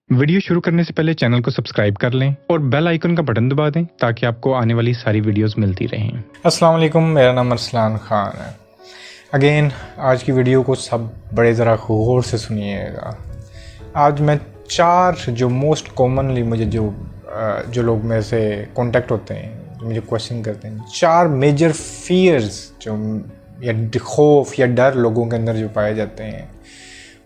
Video शुरू करने से पहले चैनल को सब्सक्राइब कर लें और बेल आइकन का बटन दबा दें ताकि आपको आने वाली सारी वीडियोस मिलती रहें। अस्सलाम वालेकुम, मेरा नाम अरसलान ख़ान है। अगेन आज की वीडियो को सब बड़े ज़रा गौर से सुनिएगा। आज मैं 4 जो मोस्ट कॉमनली मुझे जो लोग मेरे से कांटेक्ट होते हैं, मुझे क्वेश्चन करते हैं, 4 मेजर फियर्स जो या खौफ या डर लोगों के अंदर जो पाए जाते हैं,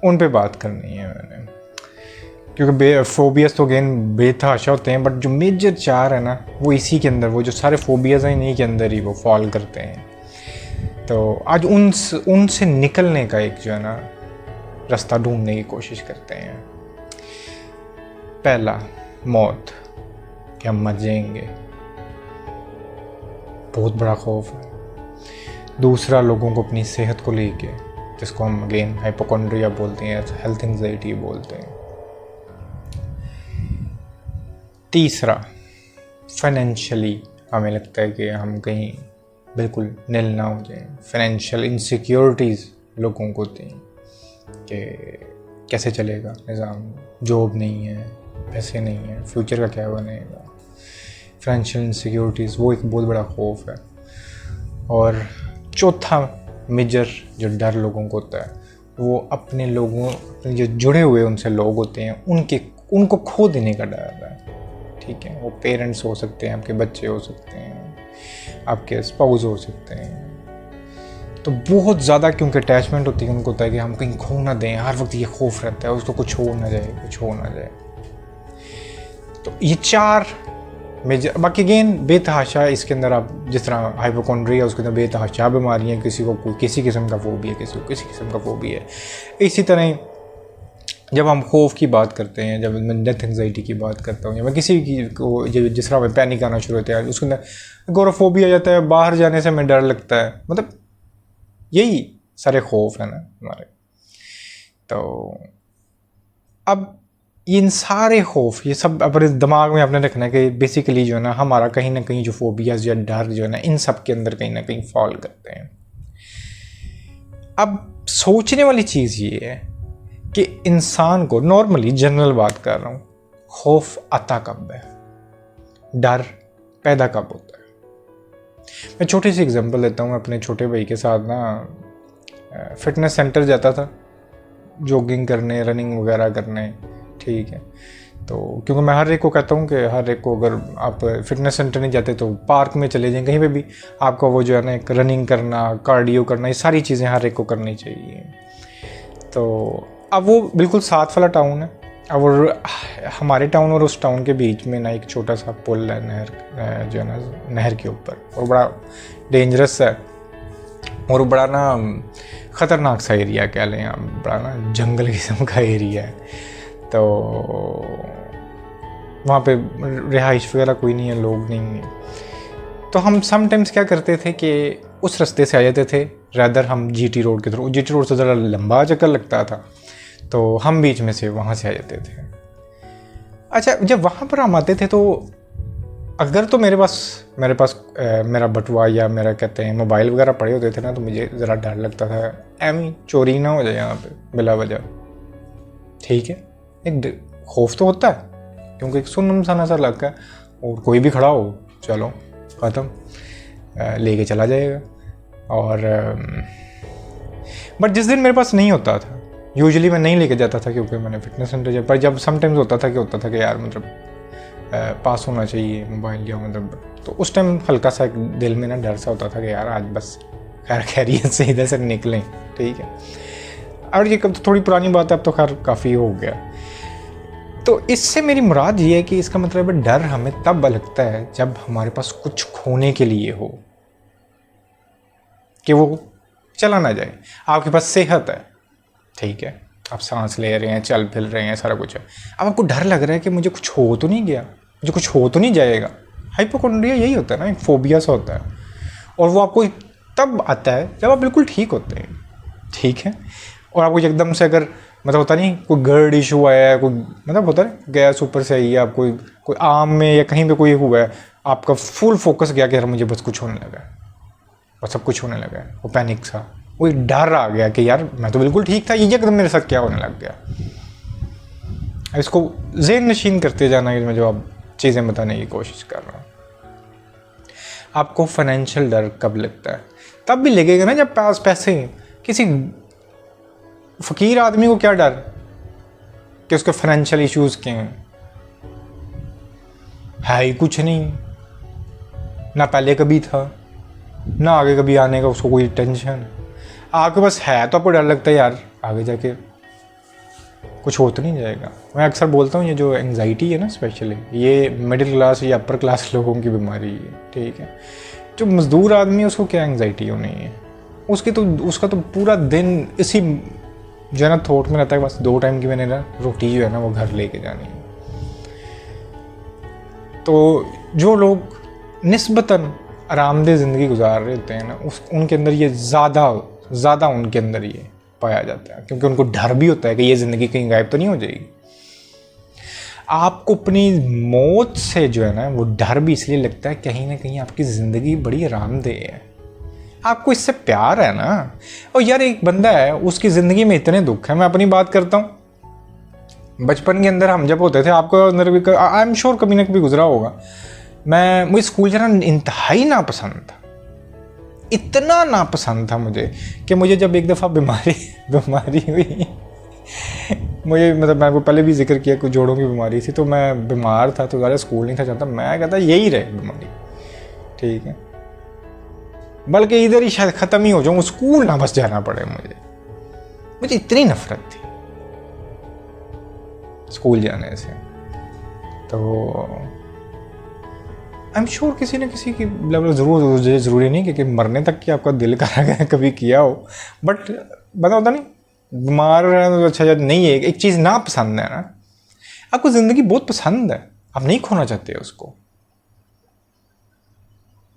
उन पे बात करनी है मैंने। क्योंकि फोबियाज़ तो अगेन बेतहाशा होते हैं, बट जो मेजर 4 है ना, वो इसी के अंदर, वो जो सारे फोबियाज़ हैं इन्हीं के अंदर ही वो फॉल करते हैं। तो आज उनसे निकलने का एक जो है ना रास्ता ढूंढने की कोशिश करते हैं। पहला, मौत, कि हम मर जाएंगे, बहुत बड़ा खौफ है। दूसरा, लोगों को अपनी सेहत को लेके, जिसको हम अगेन हाइपोकॉन्ड्रिया बोलते हैं, हेल्थ एंजाइटी बोलते हैं। तीसरा, फाइनेंशियली हमें लगता है कि हम कहीं बिल्कुल निल ना हो जाए। फाइनेंशियल इनसिक्योरिटीज़ लोगों को होती हैं कि कैसे चलेगा निज़ाम, जॉब नहीं है, पैसे नहीं है, फ्यूचर का क्या बनेगा। फाइनेंशियल इनसिक्योरिटीज़ वो एक बहुत बड़ा खौफ है। और चौथा मेजर जो डर लोगों को होता है, वो अपने जो जुड़े हुए उनसे लोग होते हैं उनको खो देने का डर है। ठीक है, वो पेरेंट्स हो सकते हैं, आपके बच्चे हो सकते हैं, आपके स्पाउस हो सकते हैं। तो बहुत ज़्यादा क्योंकि अटैचमेंट होती है, उनको होता है कि हम कहीं खो ना दें, हर वक्त ये खौफ रहता है उसको कुछ हो ना जाए। तो ये 4 मेजर, बाकी अगेन बेतहाशा इसके अंदर, आप जिस तरह हाइपोकॉन्ड्रिया उसके अंदर बेतहाशा बीमारियाँ, किसी को किसी किस्म का फोबिया, किसी को किसी किस्म का फोबिया है। इसी तरह जब हम खौफ की बात करते हैं, जब मैं डेथ एंजाइटी की बात करता हूँ, या मैं किसी की को जिस तरह में पैनिक आना शुरू होता है, उसके अंदर एगोराफोबिया आ जाता है, बाहर जाने से मैं डर लगता है, मतलब यही सारे खौफ है ना हमारे। तो अब इन सारे खौफ, ये सब अपने दिमाग में आपने रखना है कि बेसिकली जो है ना हमारा कहीं ना कहीं जो फोबियाज या डर जो है ना, इन सब के अंदर कहीं ना कहीं फॉल करते हैं। अब सोचने वाली चीज़ ये है कि इंसान को, नॉर्मली जनरल बात कर रहा हूँ, खौफ आता कब है, डर पैदा कब होता है। मैं छोटी सी एग्जांपल देता हूँ। मैं अपने छोटे भाई के साथ ना फिटनेस सेंटर जाता था, जॉगिंग करने, रनिंग वगैरह करने। ठीक है, तो क्योंकि मैं हर एक को कहता हूँ कि हर एक को, अगर आप फिटनेस सेंटर नहीं जाते तो पार्क में चले जाएं, कहीं पे भी आपको वो जो है ना एक रनिंग करना, कार्डियो करना, ये सारी चीज़ें हर एक को करनी चाहिए। तो अब वो बिल्कुल साथ वाला टाउन है। अब वो हमारे टाउन और उस टाउन के बीच में ना एक छोटा सा पुल है, नहर जो है ना, नहर के ऊपर, और बड़ा डेंजरस है और बड़ा ना ख़तरनाक सा एरिया कह लें आप, बड़ा ना जंगल किस्म का एरिया है। तो वहाँ पे रिहाइश वगैरह कोई नहीं है, लोग नहीं है। तो हम समटाइम्स क्या करते थे कि उस रास्ते से आ जाते थे, रैदर हम जीटी रोड के थ्रू। जीटी रोड से ज़रा लंबा चक्कर लगता था, तो हम बीच में से वहाँ से आ जाते थे। अच्छा, जब वहाँ पर हम आते थे तो अगर तो मेरे पास मेरा बटुआ या मेरा कहते हैं मोबाइल वगैरह पड़े होते थे ना, तो मुझे ज़रा डर लगता था एमी चोरी ना हो जाए यहाँ पे बिला वजह। ठीक है, एक खौफ तो होता है क्योंकि एक सुनसान सा इलाका है और कोई भी खड़ा हो, चलो ख़त्म, लेके चला जाएगा। और बट जिस दिन मेरे पास नहीं होता था, यूजुअली मैं नहीं लेके जाता था क्योंकि मैंने फिटनेस सेंटर, पर जब समटाइम्स होता था कि यार मतलब पास होना चाहिए मोबाइल, या मतलब, तो उस टाइम हल्का सा दिल में ना डर सा होता था कि यार आज बस खैरियत से इधर से निकलें। ठीक है, और ये थोड़ी पुरानी बात है, अब तो खैर काफ़ी हो गया। तो इससे मेरी मुराद ये है कि इसका मतलब है डर हमें तब लगता है जब हमारे पास कुछ खोने के लिए हो, कि वो चला ना जाए। आपके पास सेहत है, ठीक है, आप सांस ले रहे हैं, चल फिर रहे हैं, सारा कुछ है। अब आपको डर लग रहा है कि मुझे कुछ हो तो नहीं गया, मुझे कुछ हो तो नहीं जाएगा। हाइपोकॉन्ड्रिया यही होता है ना, एक फोबिया सा होता है, और वो आपको तब आता है जब आप बिल्कुल ठीक होते हैं। ठीक है, और आपको एकदम से अगर मतलब होता नहीं, कोई गर्ड इशू आया है, कोई मतलब होता है गैस ऊपर से आई है, आप कोई आम में या कहीं पे कोई हुआ है, आपका फुल फोकस गया कि यार मुझे बस कुछ होने लगा है, और सब कुछ होने लगा है, वो पैनिक सा, वो डर आ गया कि यार मैं तो बिल्कुल ठीक था, ये एकदम मेरे साथ क्या होने लग गया। इसको ज़हन नशीन करते जाना है, मैं जो अब चीज़ें बताने की कोशिश कर रहा हूँ। आपको फाइनेंशियल डर कब लगता है? तब भी लगेगा ना जब पास पैसे हैं। किसी फ़कीर आदमी को क्या डर कि उसके फाइनेंशियल इश्यूज़ के हैं? है ही कुछ नहीं, ना पहले कभी था ना आगे कभी आने का उसको कोई टेंशन। आपके पास है तो आपको डर लगता है यार आगे जाके कुछ हो तो नहीं जाएगा। मैं अक्सर बोलता हूँ ये जो एंजाइटी है ना, स्पेशली ये मिडिल क्लास या अपर क्लास लोगों की बीमारी है, ठीक है। जो मज़दूर आदमी है उसको क्या एंजाइटी होनी है? उसका तो पूरा दिन इसी जो है ना थॉट में रहता है, बस 2 टाइम की मैंने ना रोटी जो है ना वो घर लेके जानी है। तो जो लोग निस्बतन आरामदेह ज़िंदगी गुजार रहे होते हैं ना, उनके अंदर ये ज़्यादा उनके अंदर ये पाया जाता है, क्योंकि उनको डर भी होता है कि ये ज़िंदगी कहीं गायब तो नहीं हो जाएगी। आपको अपनी मौत से जो है ना वो डर भी इसलिए लगता है कहीं ना कहीं आपकी ज़िंदगी बड़ी आरामदेह है, आपको इससे प्यार है ना। और यार एक बंदा है उसकी ज़िंदगी में इतने दुख है, मैं अपनी बात करता हूँ। बचपन के अंदर हम जब होते थे, आपको अंदर भी आई एम श्योर कभी ना कभी गुजरा होगा, मुझे स्कूल जाना इंतहाई नापसंद था। इतना नापसंद था मुझे कि मुझे जब एक दफ़ा बीमारी हुई मुझे मतलब मैं पहले भी जिक्र किया, कुछ जोड़ों की बीमारी थी, तो मैं बीमार था तो ज़्यादा स्कूल नहीं था जाता। मैं कहता यही रहे बीमारी, ठीक है, बल्कि इधर ही शायद ख़त्म ही हो जाऊँ, स्कूल ना बस जाना पड़े मुझे इतनी नफरत थी स्कूल जाने से। तो आई एम श्योर किसी न किसी की लेवल ज़रूरी नहीं कि मरने तक कि आपका दिल करा कभी किया हो, बट पता होता नहीं बीमार तो अच्छा नहीं है। एक चीज़ ना पसंद है ना, आपको ज़िंदगी बहुत पसंद है, आप नहीं खोना चाहते उसको,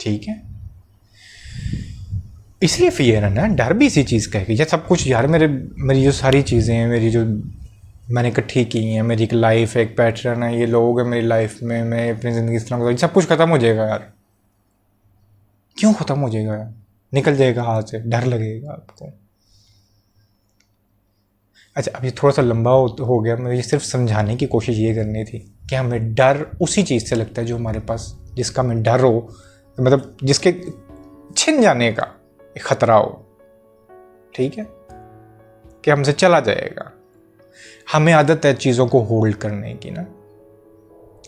ठीक है। इसलिए फियर है ना, डर भी इसी चीज़ का है कि यार सब कुछ, यार मेरी जो सारी चीज़ें हैं, मेरी जो मैंने इकट्ठी की हैं, मेरी एक लाइफ है, एक पैटर्न है, ये लोग हैं मेरी लाइफ में, मैं अपनी ज़िंदगी इस तरह सब कुछ ख़त्म हो जाएगा यार। क्यों ख़त्म हो जाएगा यार? निकल जाएगा हाथ से, डर लगेगा आपको। अच्छा, अब ये थोड़ा सा लंबा हो गया, मुझे सिर्फ समझाने की कोशिश ये करनी थी कि हमें डर उसी चीज़ से लगता है जो हमारे पास, जिसका हमें डर हो, मतलब जिसके छिन जाने का ख़तरा हो, ठीक है, कि हमसे चला जाएगा। हमें आदत है चीज़ों को होल्ड करने की ना,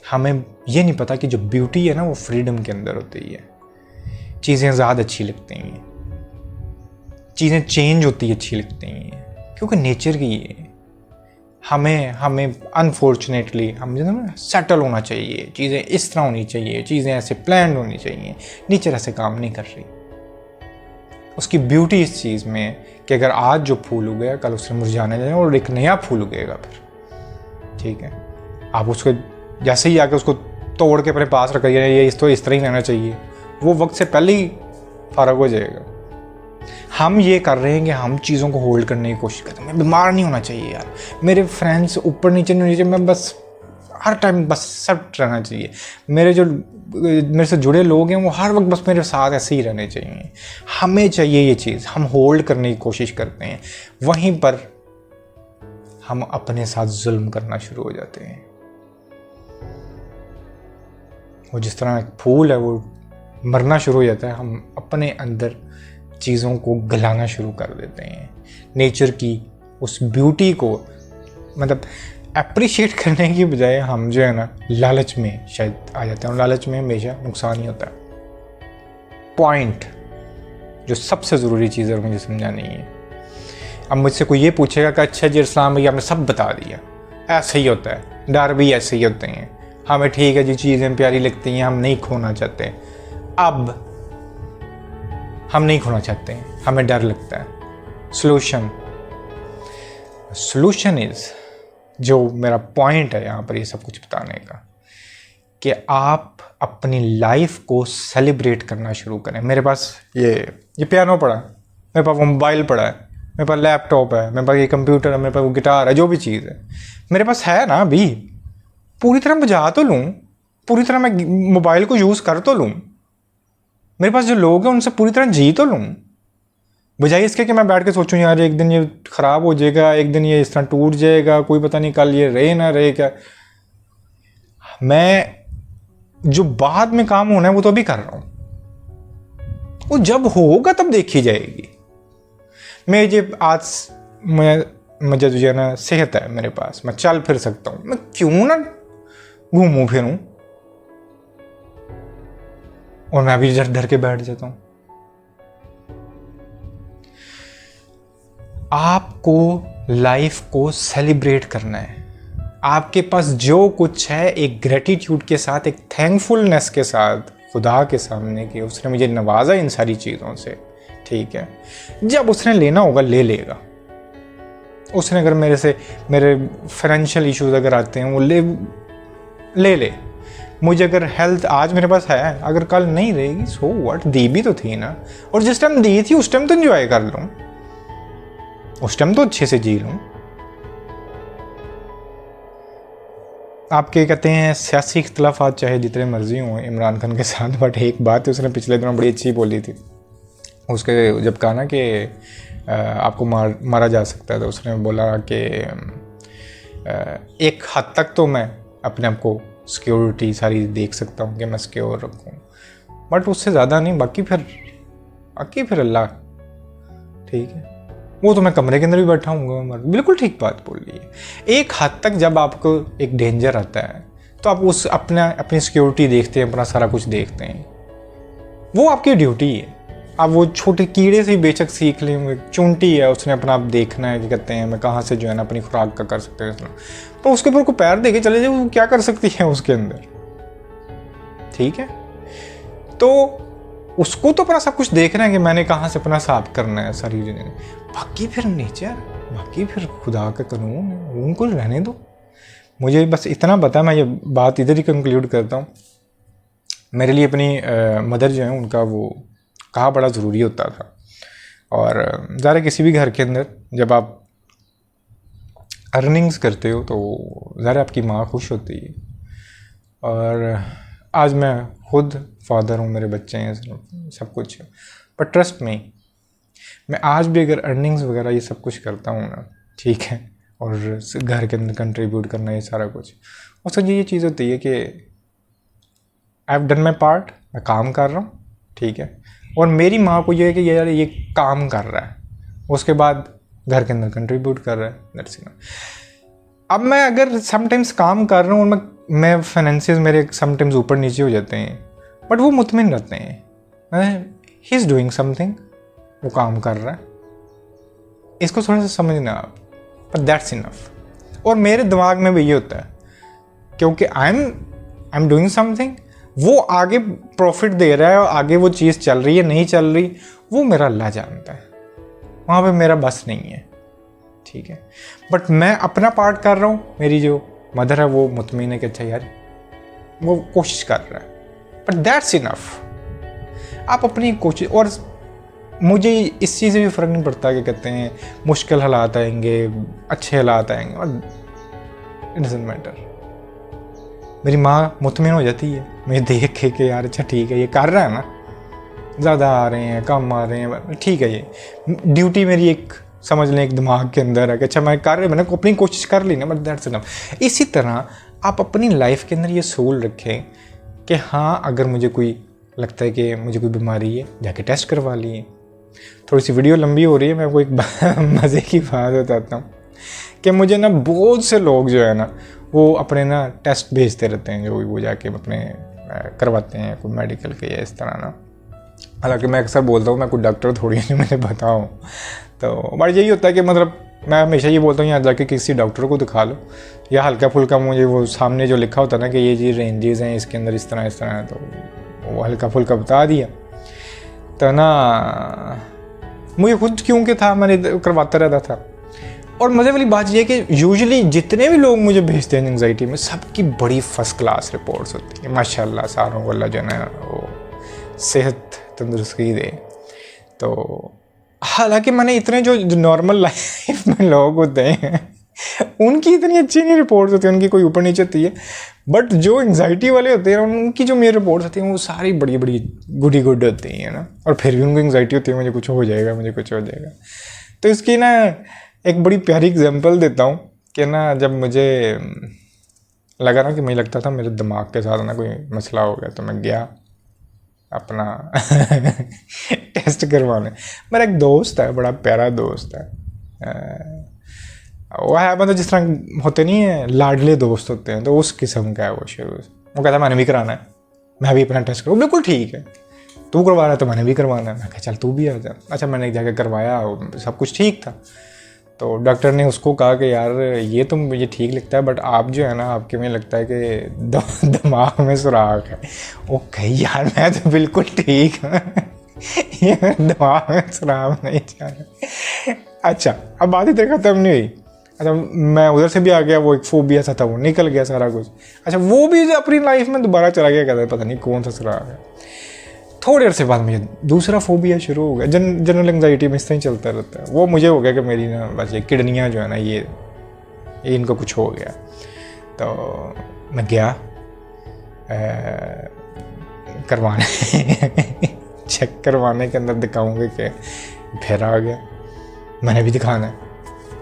हमें ये नहीं पता कि जो ब्यूटी है ना वो फ्रीडम के अंदर होती है। चीज़ें ज़्यादा अच्छी लगती हैं, चीज़ें चेंज होती अच्छी लगती हैं, क्योंकि नेचर की है। हमें अनफॉर्चुनेटली हम सेटल होना चाहिए, चीज़ें इस तरह होनी चाहिए, चीज़ें ऐसे प्लान होनी चाहिए। नेचर ऐसे काम नहीं कर रही। उसकी ब्यूटी इस चीज़ में कि अगर आज जो फूल उगेगा कल उससे मुरझाने जाए और एक नया फूल उगेगा फिर, ठीक है। आप उसको जैसे ही आके उसको तोड़ के अपने पास रख, ये इस तरह ही रहना चाहिए, वो वक्त से पहले ही फारग हो जाएगा। हम ये कर रहे हैं कि हम चीज़ों को होल्ड करने की कोशिश करते हैं। मैं बीमार नहीं होना चाहिए यार, मेरे फ्रेंड्स ऊपर नीचे नहीं होने चाहिए, मैं बस हर टाइम बस सब रहना चाहिए, मेरे से जुड़े लोग हैं वो हर वक्त बस मेरे साथ ऐसे ही रहने चाहिए। हमें चाहिए ये चीज़, हम होल्ड करने की कोशिश करते हैं, वहीं पर हम अपने साथ जुल्म करना शुरू हो जाते हैं। वो जिस तरह एक फूल है वो मरना शुरू हो जाता है, हम अपने अंदर चीज़ों को गलाना शुरू कर देते हैं। नेचर की उस ब्यूटी को मतलब अप्रिशिएट करने की बजाय हम जो है ना लालच में शायद आ जाते हैं, और लालच में हमेशा नुकसान ही होता है। पॉइंट जो सबसे ज़रूरी चीज़ है मुझे समझानी है। अब मुझसे कोई ये पूछेगा कि अच्छा जी इस्लाम भैया आपने सब बता दिया, ऐसे ही होता है, डर भी ऐसे ही होते हैं, हमें ठीक है जी चीज़ें प्यारी लगती हैं, हम नहीं खोना चाहते, अब हम नहीं खोना चाहते हैं, हमें डर लगता है। सोल्यूशन इज़, जो मेरा पॉइंट है यहाँ पर ये सब कुछ बताने का, कि आप अपनी लाइफ को सेलिब्रेट करना शुरू करें। मेरे पास ये पियानो पड़ा है, मेरे पास मोबाइल पड़ा है, मेरे पास लैपटॉप है, मेरे पास ये कंप्यूटर है, मेरे पास वो गिटार है, जो भी चीज़ है मेरे पास है ना, अभी पूरी तरह बजा तो लूँ, पूरी तरह मैं मोबाइल को यूज़ कर तो लूँ, मेरे पास जो लोग हैं उनसे पूरी तरह जी तो लूँ, बजाय इसके कि मैं बैठ के सोचूं यार एक दिन ये ख़राब हो जाएगा, एक दिन ये इस तरह टूट जाएगा, कोई पता नहीं कल ये रहे ना रहे क्या। मैं जो बाद में काम होना है वो तो अभी कर रहा हूँ, वो जब होगा तब देखी जाएगी। आज मुझे जो है ना सेहत है मेरे पास, मैं चल फिर सकता हूँ, मैं क्यों ना घूमूं फिरूं, और मैं अभी डर डर के बैठ जाता हूं। आपको लाइफ को सेलिब्रेट करना है। आपके पास जो कुछ है एक ग्रेटिट्यूड के साथ, एक थैंकफुलनेस के साथ खुदा के सामने कि उसने मुझे नवाजा इन सारी चीज़ों से, ठीक है। जब उसने लेना होगा ले लेगा। उसने अगर मेरे फाइनेंशियल इश्यूज अगर आते हैं वो ले मुझे अगर हेल्थ आज मेरे पास है, अगर कल नहीं रहेगी सो व्हाट, दी भी तो थी ना, और जिस टाइम दी थी उस टाइम तो एंजॉय कर लूँ, उस टाइम तो अच्छे से जी लूँ। आपके कहते हैं सियासी इख्तलाफात चाहे जितने मर्जी हों इमरान खान के साथ, बट एक बात उसने पिछले दिनों बड़ी अच्छी बोली थी। उसके जब कहा ना कि आपको मारा जा सकता है, तो उसने बोला कि एक हद तक तो मैं अपने आप को सिक्योरिटी सारी देख सकता हूँ कि मैं सिक्योर रखूँ, बट उससे ज़्यादा नहीं, बाकी फिर अल्लाह, ठीक है। वो तो मैं कमरे के अंदर भी बैठा हूँ। बिल्कुल ठीक बात बोल रही है। एक हद तक जब आपको एक डेंजर आता है तो आप अपनी सिक्योरिटी देखते हैं, अपना सारा कुछ देखते हैं, वो आपकी ड्यूटी है। आप वो छोटे कीड़े से ही बेशक सीख लेंगे, चूंटी है, उसने अपना आप देखना है कि कहते हैं मैं कहाँ से जो है ना अपनी खुराक का कर सकते हैं, तो उसके ऊपर को पैर दे के चले जाए, वो क्या कर सकती है उसके अंदर, ठीक है। तो उसको तो अपना सब कुछ देखना है कि मैंने कहाँ से अपना साफ करना है सारी चीज़ें, बाकी फिर नेचर, बाकी फिर खुदा का कानून, उनको रहने दो। मुझे बस इतना पता, मैं ये बात इधर ही कंक्लूड करता हूँ। मेरे लिए अपनी मदर जो है उनका वो कहा बड़ा ज़रूरी होता था, और ज़रा किसी भी घर के अंदर जब आप अर्निंग्स करते हो तो ज़रा आपकी माँ खुश होती है। और आज मैं खुद फादर हूँ, मेरे बच्चे हैं, सब कुछ है, पर ट्रस्ट में मैं आज भी अगर अर्निंग्स वगैरह ये सब कुछ करता हूँ ना, ठीक है, और घर के अंदर कंट्रीब्यूट करना ये सारा कुछ, उससे ये चीज़ होती है कि I have done my part, मैं काम कर रहा हूँ, ठीक है, और मेरी माँ को ये है कि यार ये काम कर रहा है, उसके बाद घर के अंदर कंट्रीब्यूट कर रहा है, दैट्स इट। अब मैं अगर समटाइम्स काम कर रहा हूँ और मैं फाइनेंसिस मेरे समटाइम्स ऊपर नीचे हो जाते हैं, बट वो मुतमिन रहते हैं, ही इज़ डूइंग समथिंग, वो काम कर रहा है, इसको थोड़ा सा समझना आप, बट दैट्स इनफ। और मेरे दिमाग में भी ये होता है क्योंकि आई एम डूइंग समथिंग, वो आगे प्रॉफिट दे रहा है और आगे वो चीज़ चल रही है नहीं चल रही, वो मेरा अल्लाह जानता है, वहाँ पे मेरा बस नहीं है, ठीक है। बट मैं अपना पार्ट कर रहा हूँ, मेरी जो मदर है वो मुतमिन है कि अच्छा यार वो कोशिश कर रहा है, बट दैट्स इनफ। आप अपनी कोशिश, और मुझे इस चीज़ से भी फ़र्क नहीं पड़ता कि कहते हैं मुश्किल हालात आएंगे, अच्छे हालात आएंगे, और इट डजंट मैटर। मेरी माँ मुतमिन हो जाती है मैं देख के कि यार अच्छा ठीक है ये कर रहा है ना, ज़्यादा आ रहे हैं कम आ रहे हैं, ठीक है, ये ड्यूटी मेरी एक समझ लें एक दिमाग के अंदर है कि अच्छा मैं कर रहा, मैंने अपनी कोशिश कर ली ना, बट दैट्स इनफ। इसी तरह आप अपनी लाइफ के अंदर ये सोल रखें कि हाँ अगर मुझे कोई लगता है कि मुझे कोई बीमारी है, जाके टेस्ट करवा लिए। थोड़ी सी वीडियो लंबी हो रही है, मैं आपको एक मज़े की बात बताता हूँ कि मुझे ना बहुत से लोग जो है ना वो अपने ना टेस्ट भेजते रहते हैं, जो वो जाके अपने करवाते हैं कोई मेडिकल के या इस तरह ना। हालांकि मैं अक्सर बोलता हूँ मैं कोई डॉक्टर थोड़ी नहीं मुझे बताऊँ, तो बट यही होता है कि मतलब मैं हमेशा ये बोलता हूँ यहाँ जाके किसी डॉक्टर को दिखा लो, या हल्का फुल्का मुझे वो सामने जो लिखा होता है ना कि ये जी रेंजेस हैं इसके अंदर इस तरह है, तो वो हल्का फुल्का बता दिया। तो ना मुझे खुद क्योंकि था मैंने करवाता रहता था। और मज़े वाली बात यह है कि यूजुअली जितने भी लोग मुझे भेजते हैं एंग्जाइटी में, सबकी बड़ी फर्स्ट क्लास रिपोर्ट्स होती है, माशाल्लाह, सारों को अल्लाह जो है वो सेहत तंदुरुस्ती दे। तो हालांकि मैंने इतने जो नॉर्मल लाइफ में लोग होते हैं उनकी इतनी अच्छी नहीं रिपोर्ट्स होती, उनकी कोई ऊपर नीचे होती है, बट जो एंग्जाइटी वाले होते हैं उनकी जो मेरी रिपोर्ट्स होती हैं वो सारी बड़ी बड़ी गुडी गुड होती हैं ना, और फिर भी उनको एंग्जाइटी होती है मुझे कुछ हो जाएगा, मुझे कुछ हो जाएगा। तो इसकी ना एक बड़ी प्यारी एग्जांपल देता हूँ कि ना जब मुझे लगा ना कि मुझे लगता था मेरे दिमाग के साथ ना कोई मसला हो गया, तो मैं गया अपना टेस्ट करवाने। मेरा एक दोस्त है, बड़ा प्यारा दोस्त है, वो है मतलब जिस तरह होते नहीं है लाडले दोस्त होते हैं, तो उस किस्म का है वो शुरू से। वो कहता है मैंने भी कराना है, मैं भी अपना टेस्ट करूँ। बिल्कुल ठीक है, तू करवा रहा है तो मैंने भी करवाना है। मैं कहा चल तू भी आ जा। अच्छा मैंने एक जगह करवाया, सब कुछ ठीक था। तो डॉक्टर ने उसको कहा कि यार ये तो मुझे ठीक लगता है, बट आप जो है ना आपके में लगता है कि दिमाग में सुराख है। वो कही यार मैं तो बिल्कुल ठीक हूँ, ये दिमाग में सुराख नहीं जा रहा। अच्छा अब बात इधर खत्म नहीं हुई। अच्छा मैं उधर से भी आ गया, वो एक फोबिया सा था वो निकल गया सारा कुछ। अच्छा वो भी अपनी लाइफ में दोबारा चला गया, कहता है पता नहीं कौन सा सुराख है। थोड़ी देर से बाद मुझे दूसरा फोबिया शुरू हो गया। जनरल एंग्जाइटी में इस तरह चलता रहता है। वो मुझे हो गया कि मेरी ना बस ये किडनियाँ जो है ना ये इनको कुछ हो गया। तो मैं गया करवाने चेक करवाने के अंदर दिखाऊंगे कि फिर आ गया, मैंने भी दिखाना है।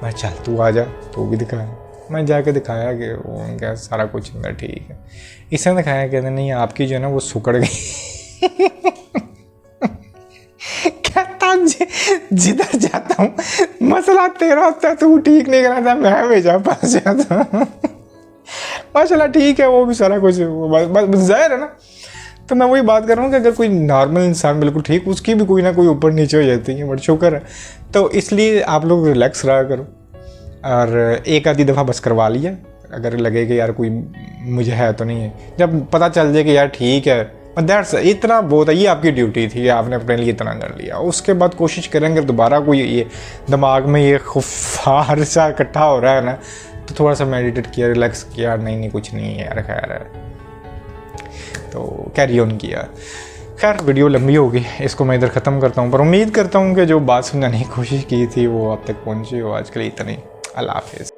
मैं चल तू आ जा, तू भी दिखाया। मैं जाके दिखाया कि वो क्या सारा कुछ अंदर ठीक है। इसने दिखाया कहते नहीं आपकी जो है ना वो सुकड़ गई। कहता जिधर जाता हूँ मसला तेरा होता है, तू ठीक नहीं कराता, मैं हमेशा फंस जाता हूँ। माशाल्लाह ठीक है, वो भी सारा कुछ जाहिर है ना। तो मैं वही बात कर रहा हूँ कि अगर कोई नॉर्मल इंसान बिल्कुल ठीक, उसकी भी कोई ना कोई ऊपर नीचे हो जाती है, बट शुक्र है। तो इसलिए आप लोग रिलैक्स रहा करो, और एक आधी दफ़ा बस करवा लिया। अगर लगे कि यार कोई मुझे है तो नहीं है, जब पता चल जाए कि यार ठीक है, दैट्स इतना बहुत है, ये आपकी ड्यूटी थी, आपने अपने लिए इतना कर लिया। उसके बाद कोशिश करेंगे दोबारा कोई ये दिमाग में ये खुफार सा इकट्ठा हो रहा है ना, तो थोड़ा सा मेडिटेट किया, रिलैक्स किया, नहीं कुछ नहीं है यार खैर है, तो कैरी ऑन किया। खैर वीडियो लंबी होगी, इसको मैं इधर ख़त्म करता हूँ, पर उम्मीद करता हूँ कि जो बात समझाने की कोशिश की थी वो आप तक पहुँची हो। आज के लिए इतना ही, अल्लाह हाफिज़।